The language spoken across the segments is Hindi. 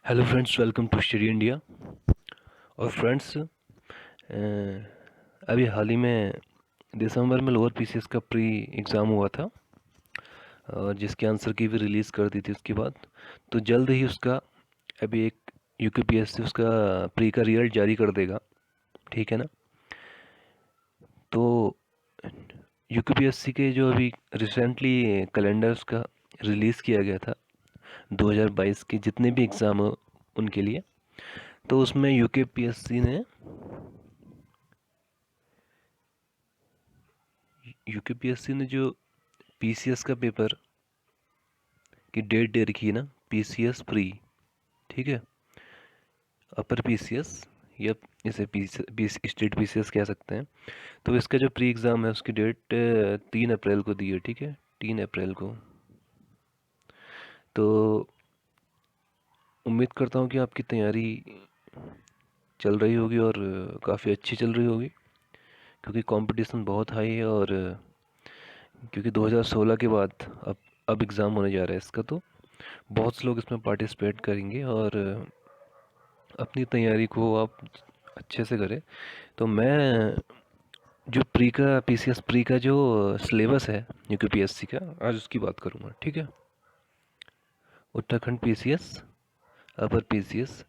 Hello friends, welcome to Study India. और फ्रेंड्स, अभी हाल ही में दिसंबर में लोअर पीसीएस का प्री एग्ज़ाम हुआ था और जिसके आंसर की भी रिलीज़ कर दी थी उसके बाद। तो जल्द ही उसका अभी एक यूकेपीएससी उसका प्री का रिजल्ट जारी कर देगा, ठीक है ना। तो यूकेपीएससी के जो अभी रिसेंटली कैलेंडर्स का रिलीज़ किया गया था 2022 के जितने भी एग्ज़ाम हो उनके लिए, तो उसमें यूकेपीएससी ने जो पीसीएस का पेपर की डेट दे रखी है ना, पीसीएस प्री, ठीक है, अपर पीसीएस या इसे स्टेट पीसीएस कह सकते हैं। तो इसका जो प्री एग्ज़ाम है उसकी डेट 3 अप्रैल को दी है, ठीक है, 3 अप्रैल को। तो उम्मीद करता हूँ कि आपकी तैयारी चल रही होगी और काफ़ी अच्छी चल रही होगी, क्योंकि कंपटीशन बहुत हाई है। और क्योंकि 2016 के बाद अब एग्ज़ाम होने जा रहा है इसका, तो बहुत से लोग इसमें पार्टिसिपेट करेंगे और अपनी तैयारी को आप अच्छे से करें। तो मैं जो प्री का पीसीएस प्री का जो सिलेबस है यूकेपीएससी का, आज उसकी बात करूँगा, ठीक है। उत्तराखंड पीसीएस अपर पीसीएस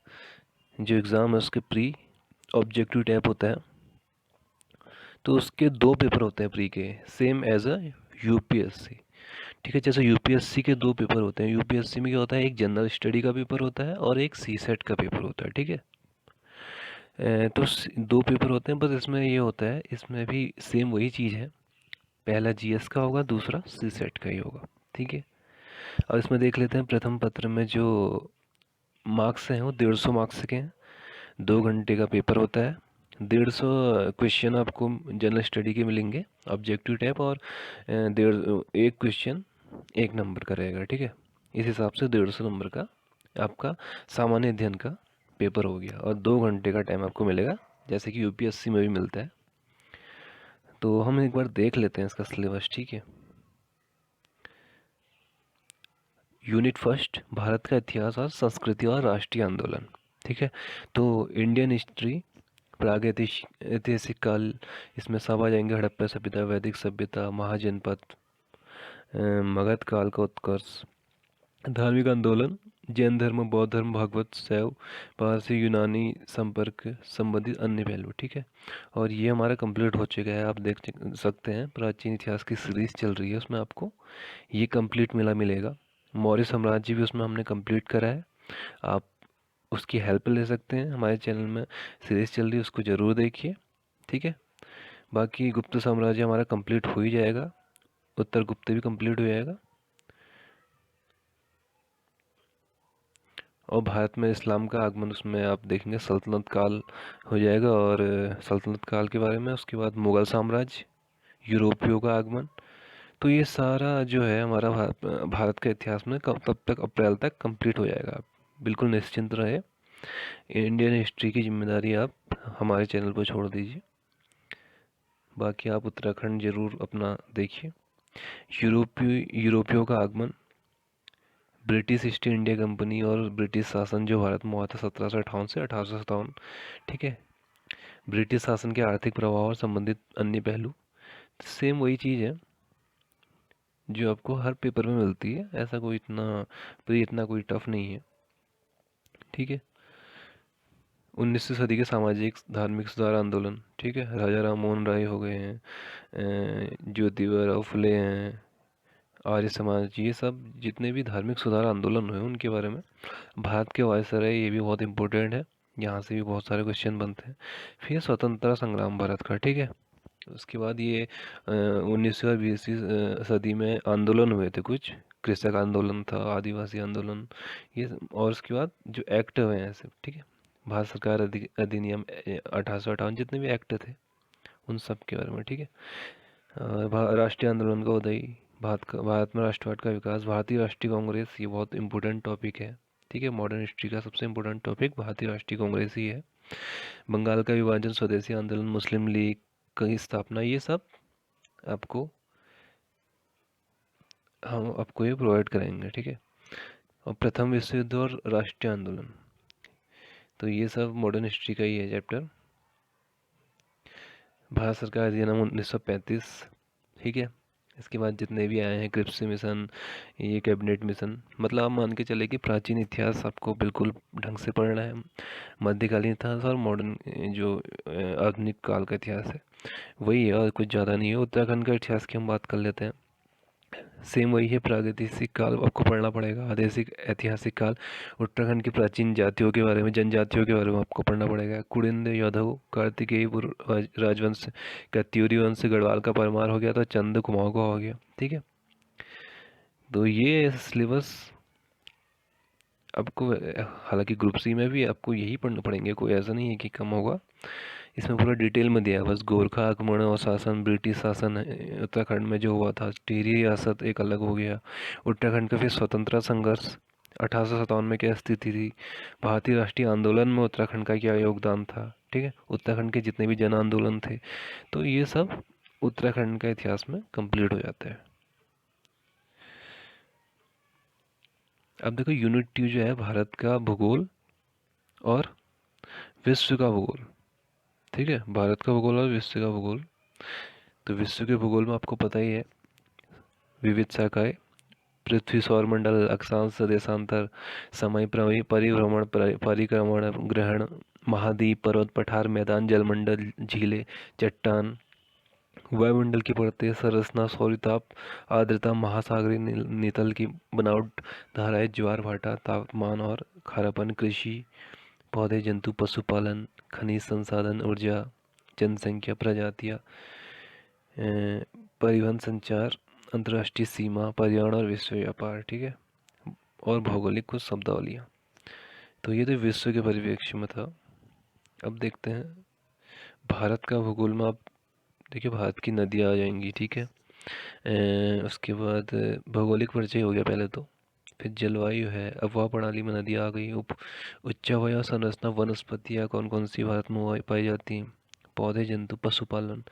जो एग्ज़ाम है उसके प्री ऑब्जेक्टिव टाइप होता है। तो उसके 2 पेपर होते हैं प्री के, सेम एज अ यूपीएससी, ठीक है। जैसे यूपीएससी के 2 पेपर होते हैं, यूपीएससी में क्या होता है, एक जनरल स्टडी का पेपर होता है और एक सीसेट का पेपर होता है, ठीक है। तो 2 पेपर होते हैं, बस इसमें ये होता है, इसमें भी सेम वही चीज़ है। पहला जीएस का होगा, दूसरा सीसेट का ही होगा, ठीक है। और इसमें देख लेते हैं, प्रथम पत्र में जो मार्क्स हैं वो 150 मार्क्स के हैं। 2 घंटे का पेपर होता है। 150 क्वेश्चन आपको जनरल स्टडी के मिलेंगे ऑब्जेक्टिव टाइप, और 1 क्वेश्चन 1 नंबर का रहेगा, ठीक है। इस हिसाब से 150 नंबर का आपका सामान्य अध्ययन का पेपर हो गया, और 2 घंटे का टाइम आपको मिलेगा, जैसे कि यूपीएससी में भी मिलता है। तो हम एक बार देख लेते हैं इसका सिलेबस, ठीक है। यूनिट फर्स्ट, भारत का इतिहास और संस्कृति और राष्ट्रीय आंदोलन, ठीक है। तो इंडियन हिस्ट्री, ऐतिहासिक काल, इसमें सब आ जाएंगे। हड़प्पा सभ्यता, वैदिक सभ्यता, महाजनपद, मगध काल का उत्कर्ष, धार्मिक आंदोलन, जैन धर्म, बौद्ध धर्म, भागवत, शैव, पारसी, यूनानी संपर्क संबंधित अन्य पहलू, ठीक है। और ये हमारा कंप्लीट हो चुका है, आप देख सकते हैं प्राचीन इतिहास की सीरीज चल रही है, उसमें आपको ये कंप्लीट मिलेगा। मौर्य साम्राज्य भी उसमें हमने कंप्लीट करा है, आप उसकी हेल्प ले सकते हैं, हमारे चैनल में सीरीज चल रही है, उसको ज़रूर देखिए, ठीक है। बाकी गुप्त साम्राज्य हमारा कंप्लीट हो ही जाएगा, उत्तर गुप्त भी कंप्लीट हो जाएगा, और भारत में इस्लाम का आगमन, उसमें आप देखेंगे सल्तनत काल हो जाएगा। और सल्तनत काल के बारे में, उसके बाद मुग़ल साम्राज्य, यूरोपियों का आगमन। तो ये सारा जो है हमारा भारत के इतिहास में कब तब तक अप्रैल तक कंप्लीट हो जाएगा। आप बिल्कुल निश्चिंत रहे, इंडियन हिस्ट्री की जिम्मेदारी आप हमारे चैनल पर छोड़ दीजिए। बाकी आप उत्तराखंड ज़रूर अपना देखिए। यूरोपियों का आगमन, ब्रिटिश ईस्ट इंडिया कंपनी और ब्रिटिश शासन जो भारत में हुआ था 1758 से 1857, ठीक है। ब्रिटिश शासन के आर्थिक प्रभाव और संबंधित अन्य पहलू, सेम वही चीज़ है जो आपको हर पेपर में मिलती है, ऐसा कोई इतना कोई टफ नहीं है, ठीक है। 19वीं सदी के सामाजिक धार्मिक सुधार आंदोलन, ठीक है, राजा राम मोहन राय हो गए हैं, ज्योतिबा फुले हैं, आर्य समाज, ये सब जितने भी धार्मिक सुधार आंदोलन हुए उनके बारे में। भारत के वायसराय, ये भी बहुत इंपॉर्टेंट है, यहाँ से भी बहुत सारे क्वेश्चन बनते हैं। फिर स्वतंत्रता संग्राम भारत का, ठीक है। उसके बाद ये 19वीं और 20वीं सदी में आंदोलन हुए थे कुछ, कृषक आंदोलन था, आदिवासी आंदोलन, ये और उसके बाद जो एक्ट हुए हैं सब, ठीक है। भारत सरकार अधिनियम 1858, जितने भी एक्ट थे उन सब के बारे में, ठीक है। राष्ट्रीय आंदोलन का उदय, भारत में राष्ट्रवाद का विकास, भारतीय राष्ट्रीय कांग्रेस, ये बहुत इंपॉर्टेंट टॉपिक है, ठीक है। मॉडर्न हिस्ट्री का सबसे इंपॉर्टेंट टॉपिक भारतीय राष्ट्रीय कांग्रेस ही है। बंगाल का विभाजन, स्वदेशी आंदोलन, मुस्लिम लीग की स्थापना, ये सब आपको हम आपको ये प्रोवाइड करेंगे, ठीक है। और प्रथम विश्व युद्ध और राष्ट्रीय आंदोलन, तो ये सब मॉडर्न हिस्ट्री का ही है चैप्टर। भारत सरकार अधिनियम 1935, ठीक है। इसके बाद जितने भी आए हैं क्रिप्स मिशन, ये कैबिनेट मिशन, मतलब आप मान के चले कि प्राचीन इतिहास आपको बिल्कुल ढंग से पढ़ना है। मध्यकालीन इतिहास और मॉडर्न जो आधुनिक काल का इतिहास है वही है, और कुछ ज़्यादा नहीं है। उत्तराखंड का इतिहास की हम बात कर लेते हैं। सेम वही है, प्रागैतिहासिक काल आपको पढ़ना पड़ेगा, आधुनिक ऐतिहासिक काल, उत्तराखंड की प्राचीन जातियों के बारे में, जनजातियों के बारे में आपको पढ़ना पड़ेगा। कुड़िंद यादव, कार्तिकेयपुर राजवंश का, त्यूरी वंश गढ़वाल का परमार हो गया, तो चंद कुमाऊं का हो गया, ठीक है। तो ये सिलेबस आपको, हालांकि ग्रुप सी में भी आपको यही पढ़ना पड़ेंगे, कोई ऐसा नहीं है कि कम होगा। इसमें पूरा डिटेल में दिया है, बस गोरखा आक्रमण और शासन, ब्रिटिश शासन उत्तराखंड में जो हुआ था, टिहरी रियासत एक अलग हो गया, उत्तराखंड का फिर स्वतंत्रता संघर्ष 1857 में क्या स्थिति थी, भारतीय राष्ट्रीय आंदोलन में उत्तराखंड का क्या योगदान था, ठीक है, उत्तराखंड के जितने भी जन आंदोलन थे, तो ये सब उत्तराखंड का इतिहास में कंप्लीट हो जाता है। अब देखो यूनिट 2 जो है भारत का भूगोल और विश्व का भूगोल, ठीक है, भारत का भूगोल और विश्व का भूगोल। तो विश्व के भूगोल में आपको पता ही है, विविध शाखाएं, पृथ्वी, सौरमंडल, अक्षांश, देशांतर, समय, परिभ्रमण, परिक्रमण, ग्रहण, महाद्वीप, पर्वत, पठार, मैदान, जलमंडल, झीलें, चट्टान, वायुमंडल की परतें, संरचना, सौरताप, आर्द्रता, महासागरीय नितल की बनावट, धाराएं, ज्वार भाटा, तापमान और खारापन, कृषि, पौधे, जंतु, पशुपालन, खनिज संसाधन, ऊर्जा, जनसंख्या, प्रजातियां, परिवहन, संचार, अंतर्राष्ट्रीय सीमा, पर्यावरण और विश्व व्यापार, ठीक है, और भौगोलिक कुछ शब्दावलियाँ। तो ये तो विश्व के परिप्रेक्ष्य में था। अब देखते हैं भारत का भूगोल में। आप देखिए भारत की नदियाँ आ जाएंगी, ठीक है। उसके बाद भौगोलिक परिचय हो गया पहले तो, फिर जलवायु है, अफवाह प्रणाली में नदियाँ आ गई, उच्चावय संरचना, वनस्पतियाँ कौन कौन सी भारत में पाई जाती हैं, पौधे, जंतु, पशुपालन,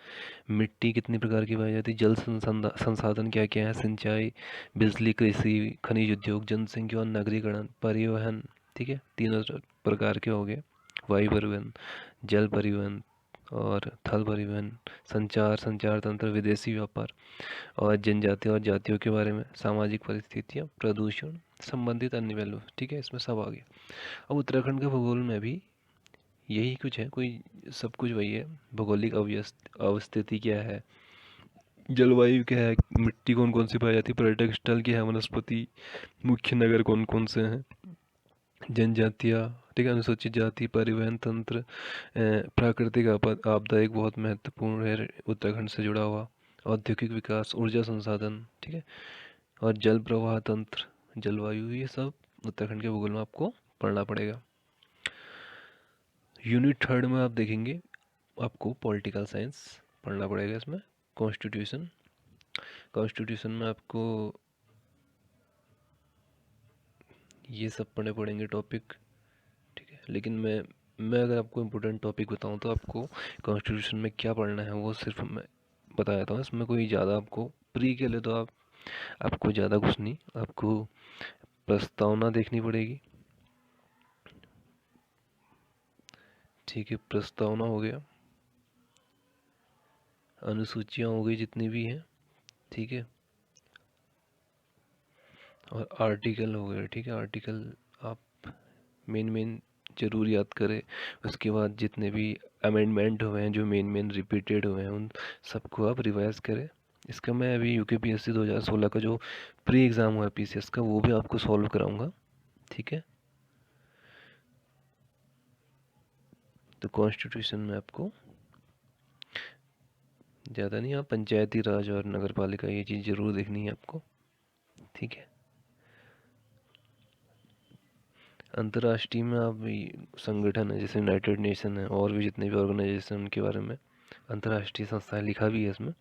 मिट्टी कितनी प्रकार की पाई जाती है, जल संसाधन क्या क्या है, सिंचाई, बिजली, कृषि, खनिज उद्योग, जनसंख्या और नगरीकरण, परिवहन, ठीक है, तीनों प्रकार के हो गए, वायु परिवहन, जल परिवहन और थल परिवहन, संचार तंत्र, विदेशी व्यापार, और जनजातियों और जातियों के बारे में, सामाजिक परिस्थितियाँ, प्रदूषण, संबंधित अन्य पहलू, ठीक है, इसमें सब आ गया। अब उत्तराखंड के भूगोल में भी यही कुछ है, कोई सब कुछ वही है। भौगोलिक अवस्थिति क्या है, जलवायु क्या है, मिट्टी कौन कौन सी पाई जाती है, पर्यटक स्थल क्या है, वनस्पति, मुख्य नगर कौन कौन से हैं, जनजातियाँ, ठीक है, अनुसूचित जाति, परिवहन तंत्र, प्राकृतिक आपदा एक बहुत महत्वपूर्ण है उत्तराखंड से जुड़ा हुआ, औद्योगिक विकास, ऊर्जा संसाधन, ठीक है, और जल प्रवाह तंत्र, जलवायु, ये सब उत्तराखंड के भूगोल में आपको पढ़ना पड़ेगा। यूनिट 3 में आप देखेंगे आपको पॉलिटिकल साइंस पढ़ना पड़ेगा। इसमें कॉन्स्टिट्यूशन में आपको ये सब पढ़ने पड़ेंगे टॉपिक, ठीक है। लेकिन मैं अगर आपको इम्पोर्टेंट टॉपिक बताऊं तो आपको कॉन्स्टिट्यूशन में क्या पढ़ना है वो सिर्फ मैं बता देता हूँ। इसमें कोई ज़्यादा आपको प्री के लिए तो आपको ज़्यादा कुछ नहीं, आपको प्रस्तावना देखनी पड़ेगी, ठीक है, प्रस्तावना हो गया, अनुसूचियाँ हो गई जितनी भी हैं, ठीक है, और आर्टिकल हो गए, ठीक है, आर्टिकल आप मेन जरूर याद करें। उसके बाद जितने भी अमेंडमेंट हुए हैं, जो मेन रिपीटेड हुए हैं, उन सबको आप रिवाइज करें। इसका मैं अभी यूकेपीएससी 2016 का जो प्री एग्ज़ाम हुआ है पीसीएस का, वो भी आपको सॉल्व कराऊंगा, ठीक है। तो कॉन्स्टिट्यूशन में आपको ज़्यादा नहीं, आप पंचायती राज और नगर पालिका ये चीज़ ज़रूर देखनी है आपको, ठीक है। अंतर्राष्ट्रीय में आप संगठन है जैसे यूनाइटेड नेशन है, और भी जितने भी ऑर्गेनाइजेशन उनके बारे में, अंतर्राष्ट्रीय संस्थाएं लिखा भी है इसमें,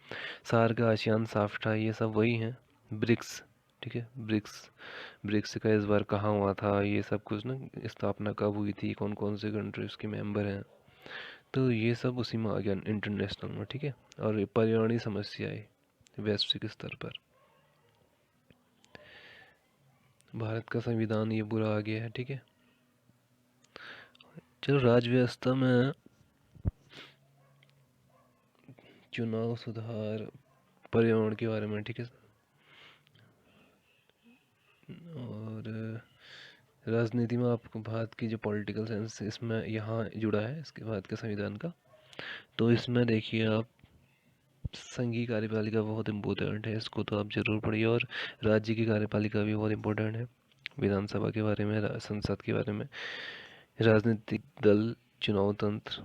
सार्क, आसियान, साफ्टा, ये सब वही हैं। ब्रिक्स, ठीक है, ब्रिक्स का इस बार कहाँ हुआ था, ये सब कुछ ना, स्थापना कब हुई थी, कौन कौन से कंट्री उसके मेंबर हैं, तो ये सब उसी में आ गया इंटरनेशनल में, ठीक है। और पर्यावरणीय समस्याएं वैश्विक स्तर पर, भारत का संविधान ये पूरा आ गया है, ठीक है। चलो, राज्य व्यवस्था में चुनाव सुधार, पर्यावरण के बारे में, ठीक है। और राजनीति में आपको भारत की जो पॉलिटिकल साइंस इसमें यहाँ जुड़ा है, इसके भारत के संविधान का। तो इसमें देखिए आप, संघीय कार्यपालिका बहुत इम्पोर्टेंट है, इसको तो आप जरूर पढ़िए। और राज्य की कार्यपालिका भी बहुत इम्पोर्टेंट है, विधानसभा के बारे में, संसद के बारे में, राजनीतिक दल, चुनाव तंत्र।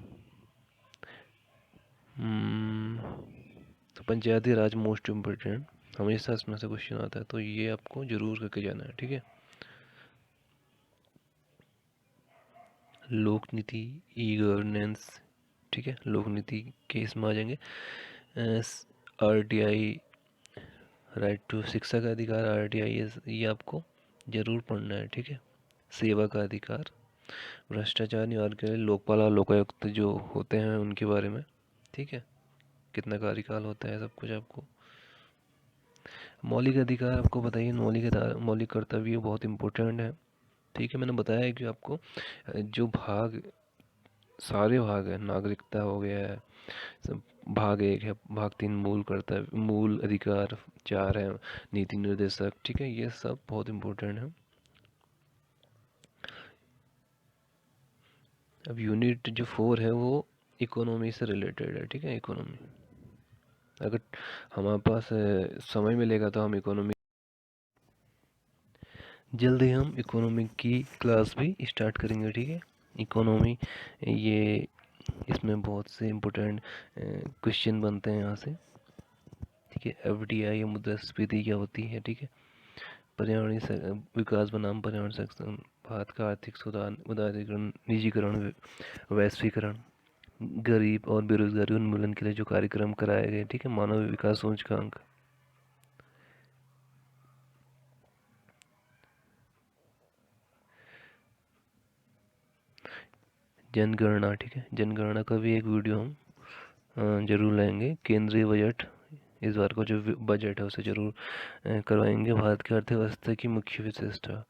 तो पंचायती राज मोस्ट इम्पोर्टेंट, हमेशा इसमें से क्वेश्चन आता है, तो ये आपको जरूर करके जाना है, ठीक है। लोक नीति, ई गवर्नेंस, ठीक है, लोक नीति के इसमें आ जाएंगे। RTI, राइट टू शिक्षा का अधिकार, RTI, ये आपको जरूर पढ़ना है, ठीक है। सेवा का अधिकार, भ्रष्टाचार निवारण के लिए लोकपाल और लोकायुक्त जो होते हैं उनके बारे में, ठीक है, कितना कार्यकाल होता है, सब कुछ आपको। मौलिक अधिकार आपको बताइए, मौलिक कर्तव्य बहुत इम्पोर्टेंट है, ठीक है। मैंने बताया है कि आपको जो भाग, सारे भाग है, नागरिकता हो गया है, सब भाग 1 है, भाग 3 मूल कर्तव्य, मूल अधिकार 4 है, नीति निर्देशक, ठीक है, ये सब बहुत इम्पोर्टेंट है। अब यूनिट जो 4 है वो इकोनॉमी से रिलेटेड है, ठीक है, इकोनॉमी। अगर हमारे पास समय मिलेगा तो हम इकोनॉमी, जल्द ही हम इकोनॉमी की क्लास भी स्टार्ट करेंगे, ठीक है। इकोनॉमी, ये इसमें बहुत से इम्पोर्टेंट क्वेश्चन बनते हैं यहाँ से, ठीक है। FDI या मुद्रास्फीति क्या होती है, ठीक है। पर्यावरणीय विकास बनाम पर्यावरण संरक्षण, भारत का आर्थिक सुधार, उदारीकरण, निजीकरण, वैश्वीकरण, गरीब और बेरोजगारी उन्मूलन के लिए जो कार्यक्रम कराए गए, ठीक है, मानव विकास सूचकांक। जनगणना, ठीक है, जनगणना का भी एक वीडियो हम जरूर लाएंगे। केंद्रीय बजट, इस बार का जो बजट है उसे जरूर करवाएंगे। भारत की अर्थव्यवस्था की मुख्य विशेषता,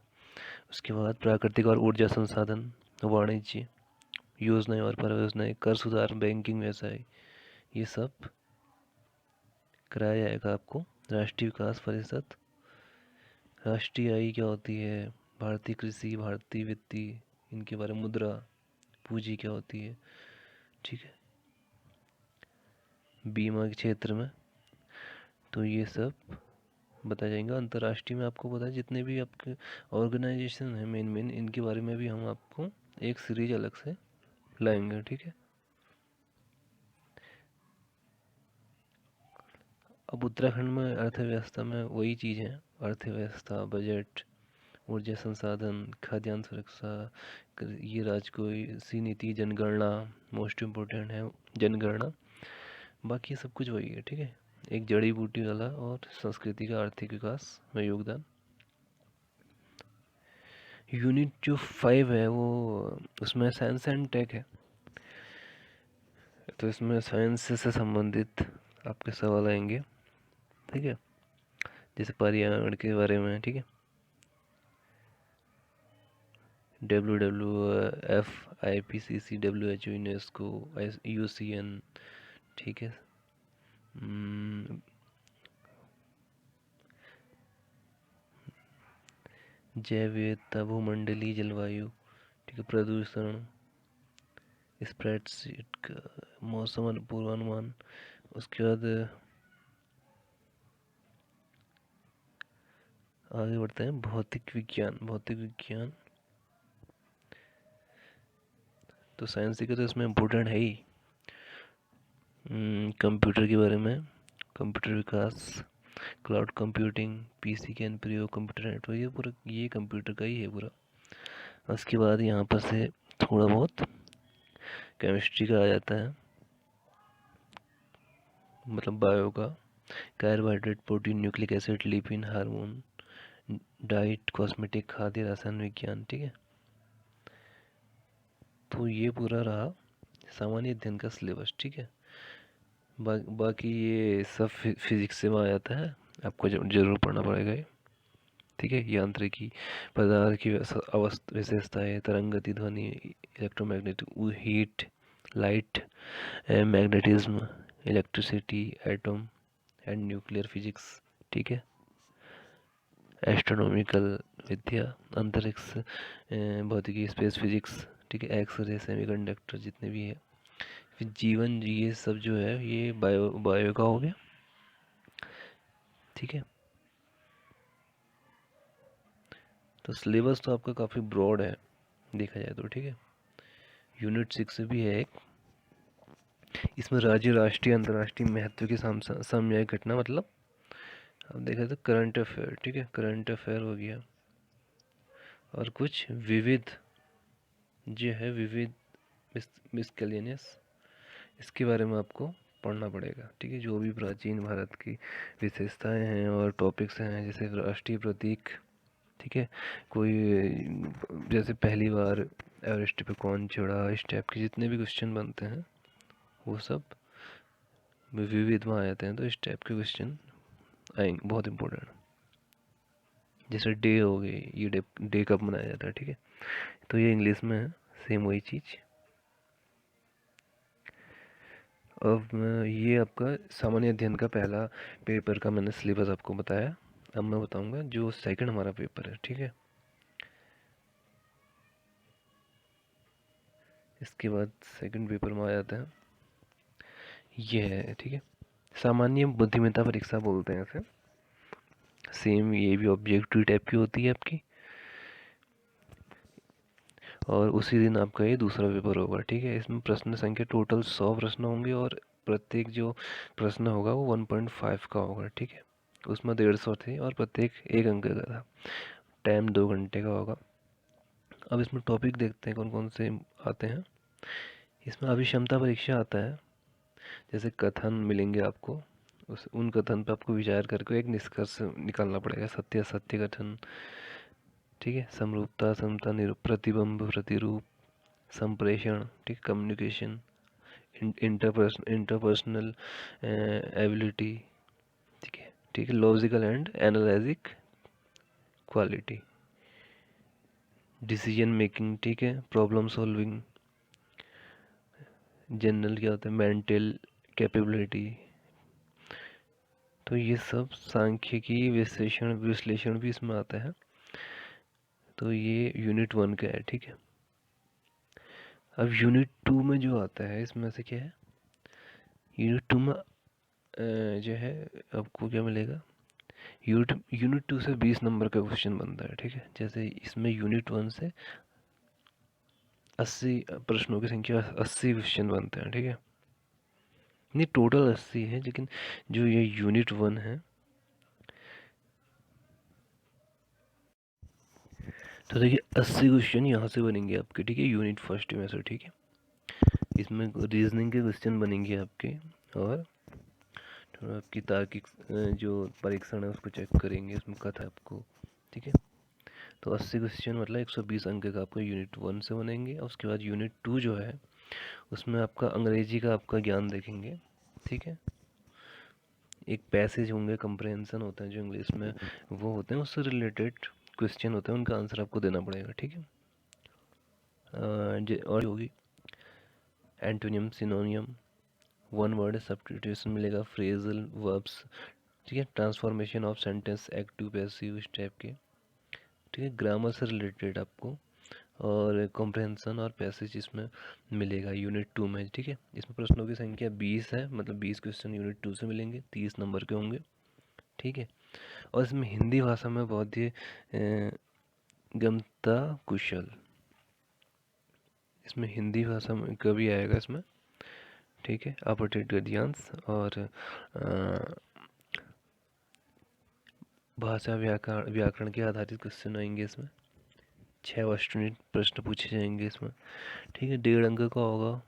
उसके बाद प्राकृतिक और ऊर्जा संसाधन, वाणिज्य, योजनाएं और परियोजनाएं, कर सुधार, बैंकिंग, व्यवसाय, ये सब कराया जाएगा आपको। राष्ट्रीय विकास परिषद, राष्ट्रीय आय क्या होती है, भारतीय कृषि, भारतीय वित्तीय, इनके बारे में, मुद्रा, पूंजी क्या होती है, ठीक है। बीमा के क्षेत्र में तो ये सब बताया जाएगा। अंतर्राष्ट्रीय में आपको पता है जितने भी आपके ऑर्गेनाइजेशन हैं मेन मेन, इनके बारे में भी हम आपको एक सीरीज अलग से लाएंगे, ठीक है। अब उत्तराखंड में अर्थव्यवस्था में वही चीज़ है, अर्थव्यवस्था, बजट, ऊर्जा संसाधन, खाद्यान्न सुरक्षा, ये राजकोषीय नीति, जनगणना मोस्ट इम्पोर्टेंट है, जनगणना। बाकी सब कुछ वही है, ठीक है। एक जड़ी बूटी वाला और संस्कृति का आर्थिक विकास में योगदान। यूनिट जो 5 है वो, उसमें साइंस एंड टेक है, तो इसमें साइंस से संबंधित आपके सवाल आएंगे, ठीक है, जैसे पर्यावरण के बारे में, ठीक है। WWF, IPCC, WHO, UNESCO, UCN, ठीक है। जैव विविधता, भूमंडलीय जलवायु, ठीक है, प्रदूषण, स्प्रेडशीट का मौसम पूर्वानुमान। उसके बाद आगे बढ़ते हैं, भौतिक विज्ञान, भौतिक विज्ञान तो साइंस का तो इसमें इम्पोर्टेंट है ही। कंप्यूटर के बारे में, कंप्यूटर विकास, क्लाउड कंप्यूटिंग, PC के अनुप्रयोग, कंप्यूटर नेटवर्क, ये पूरा ये कंप्यूटर का ही है पूरा। उसके बाद यहाँ पर से थोड़ा बहुत केमिस्ट्री का आ जाता है, मतलब बायो का, carbohydrate, protein, nucleic acid, lipid, hormone, diet, cosmetic, खाद्य, रसायन विज्ञान, ठीक है। तो ये पूरा रहा सामान्य अध्ययन का सिलेबस, ठीक है। बाकी ये सब फिजिक्स से में आ जाता है, आपको जरूर पढ़ना पड़ेगा ये। ठीक है। यांत्रिकी, पदार्थ की अवस्था विशेषताएं, तरंग गति, ध्वनि, electromagnetic, heat, light, magnetism, electricity, atom and nuclear physics. ठीक है। एस्ट्रोनॉमिकल विद्या, अंतरिक्ष, भौतिकी, स्पेस फिजिक्स। ठीक है। एक्सरे, सेमीकंडक्टर, जितने भी है। फिर जीवन, ये सब जो है ये बायो का हो गया। ठीक है। तो सिलेबस तो आपका काफ़ी ब्रॉड है देखा जाए तो। ठीक है। यूनिट 6 भी है एक, इसमें राज्य, राष्ट्रीय, अंतर्राष्ट्रीय महत्व की सामयिक घटना, मतलब अब देखा तो करंट अफेयर। ठीक है। करंट अफेयर हो गया। और कुछ विविध जो है, विविध मिसकेलेनियस, इसके बारे में आपको पढ़ना पड़ेगा। ठीक है। जो भी प्राचीन भारत की विशेषताएं हैं और टॉपिक्स हैं, जैसे राष्ट्रीय प्रतीक। ठीक है। कोई जैसे पहली बार एवरेस्ट पे कौन चढ़ा, इस टाइप के जितने भी क्वेश्चन बनते हैं वो सब विविध में आ जाते हैं। तो इस टाइप के क्वेश्चन आएंगे, बहुत इंपॉर्टेंट। जैसे डे हो गई, ये डे कब मनाया जाता है। ठीक है। तो ये इंग्लिश में है, सेम वही चीज़। अब ये आपका सामान्य अध्ययन का पहला पेपर का मैंने सिलेबस आपको बताया। अब मैं बताऊंगा जो सेकंड हमारा पेपर है। ठीक है। इसके बाद सेकंड पेपर में आ जाता है, ये है। ठीक है। सामान्य बुद्धिमत्ता परीक्षा बोलते हैं इसे। सेम ये भी ऑब्जेक्टिव टाइप की होती है आपकी, और उसी दिन आपका ये दूसरा पेपर होगा। ठीक है। इसमें प्रश्न संख्या टोटल 100 प्रश्न होंगे, और प्रत्येक जो प्रश्न होगा वो 1.5 का होगा। ठीक है। उसमें 150 थे और प्रत्येक 1 अंक का था। टाइम 2 घंटे का होगा। अब इसमें टॉपिक देखते हैं कौन कौन से आते हैं। इसमें अभिक्षमता परीक्षा आता है। जैसे कथन मिलेंगे आपको, उन कथन पर आपको विचार करके एक निष्कर्ष निकालना पड़ेगा, सत्य असत्य कथन। ठीक है। समरूपता, समता, प्रतिबिंब, प्रतिरूप, संप्रेषण। ठीक, कम्युनिकेशन, इंटरपर्सनल एबिलिटी। ठीक है। ठीक है। Logical and analytic quality, decision making. ठीक है। प्रॉब्लम सॉल्विंग, जनरल क्या होता है, मेंटल कैपेबिलिटी। तो ये सब सांख्यिकी, विश्लेषण भी इसमें आता है। तो ये यूनिट 1 का है। ठीक है। अब यूनिट 2 में जो आता है, इसमें से क्या है, यूनिट 2 में जो है आपको क्या मिलेगा, यूनिट 2 से 20 नंबर का क्वेश्चन बनता है। ठीक है। जैसे इसमें यूनिट 1 से 80 प्रश्नों की संख्या, 80 क्वेश्चन बनते हैं। ठीक है। नहीं, टोटल 80 है, लेकिन जो ये यूनिट 1 है, तो देखिए 80 क्वेश्चन यहाँ से बनेंगे आपके। ठीक है। यूनिट फर्स्ट में से। ठीक है। इसमें रीजनिंग के क्वेश्चन बनेंगे आपके, और थोड़ा आपकी तार्किक जो परीक्षण है उसको चेक करेंगे, इसमें कथा आपको। ठीक है। तो 80 क्वेश्चन मतलब 120 अंक का आपको यूनिट 1 से बनेंगे। और उसके बाद यूनिट 2 जो है, उसमें आपका अंग्रेजी का आपका ज्ञान देखेंगे। ठीक है। एक पैसेज होंगे, कंप्रहेंशन होते हैं जो इंग्लिश में वो होते हैं, उससे रिलेटेड क्वेश्चन होते हैं, उनका आंसर आपको देना पड़ेगा। ठीक है। और होगी एंटोनियम, सिनोनियम, वन वर्ड सब्स्टिट्यूशन मिलेगा, फ्रेजल वर्ब्स। ठीक है। Transformation of sentence, active passive, इस टाइप के। ठीक है। ग्रामर से रिलेटेड आपको, और कॉम्प्रहेंशन और पैसेज इसमें मिलेगा यूनिट 2 में। ठीक है। इसमें प्रश्नों की संख्या 20 है, मतलब 20 क्वेश्चन यूनिट 2 से मिलेंगे, 30 नंबर के होंगे। ठीक है। और इसमें हिंदी भाषा में बहुत ही गमता कुशल, इसमें हिंदी भाषा में कभी आएगा इसमें। ठीक है। अपठित गद्यांश और भाषा व्याकरण के आधारित क्वेश्चन आएंगे इसमें। 6 वस्तुनिष्ठ प्रश्न पूछे जाएंगे इसमें। ठीक है। 1.5 अंक का होगा।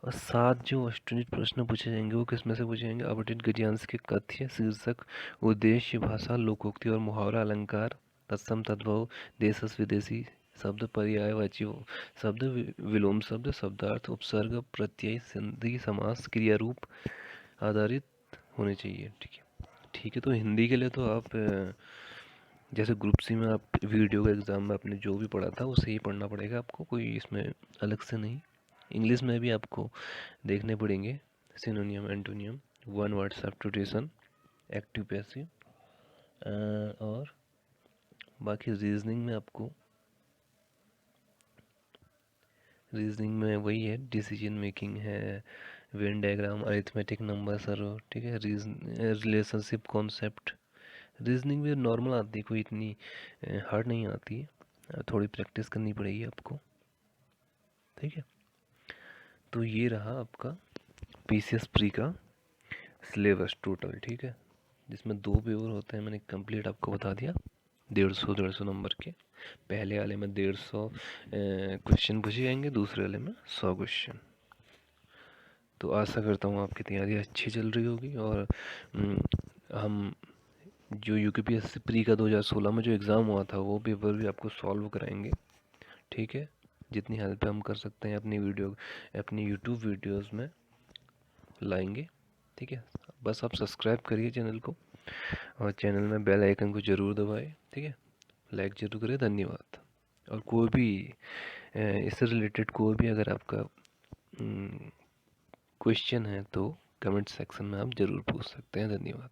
और 7 जो वस्तुनिष्ठ प्रश्न पूछे जाएंगे वो किस में से पूछे जाएंगे, अपठित गद्यांश के तथ्य, शीर्षक, उद्देश्य, भाषा, लोकोक्ति और मुहावरा, अलंकार, तत्सम, तद्भव, देशज विदेशी शब्द, पर्यायवाची शब्द, विलोम शब्द, शब्दार्थ, उपसर्ग, प्रत्यय, संधि, समास, क्रिया रूप आधारित होने चाहिए। ठीक है। ठीक है, तो हिंदी के लिए तो आप जैसे ग्रुप सी में आप वीडियो का एग्ज़ाम में आपने जो भी पढ़ा था उसे ही पढ़ना पड़ेगा आपको, कोई इसमें अलग से नहीं। इंग्लिश में भी आपको देखने पड़ेंगे सिनोनियम, antonym, one word substitution, active passive, और बाकी रीजनिंग में वही है, डिसीजन मेकिंग है, Venn diagram, arithmetic number sir, ठीक है, रिलेशनशिप कॉन्सेप्ट। रीजनिंग भी नॉर्मल आती है, कोई इतनी हार्ड नहीं आती है, थोड़ी प्रैक्टिस करनी पड़ेगी आपको। ठीक है, तो ये रहा आपका पीसीएस प्री का सिलेबस टोटल। ठीक है, जिसमें 2 पेपर होते हैं, मैंने कंप्लीट आपको बता दिया। 150 नंबर के, पहले वाले में 150 क्वेश्चन पूछे जाएंगे, दूसरे वाले में 100 क्वेश्चन। तो आशा करता हूँ आपकी तैयारी अच्छी चल रही होगी, और हम जो यूकेपीएससी प्री का 2016 में जो एग्ज़ाम हुआ था वो पेपर भी आपको सॉल्व कराएंगे। ठीक है, जितनी हेल्प हम कर सकते हैं अपनी यूट्यूब वीडियोस में लाएंगे। ठीक है, बस आप सब्सक्राइब करिए चैनल को, और चैनल में बेल आइकन को ज़रूर दबाएं। ठीक है, लाइक ज़रूर करें। धन्यवाद। और कोई भी इससे रिलेटेड कोई भी अगर आपका क्वेश्चन है तो कमेंट सेक्शन में आप ज़रूर पूछ सकते हैं। धन्यवाद।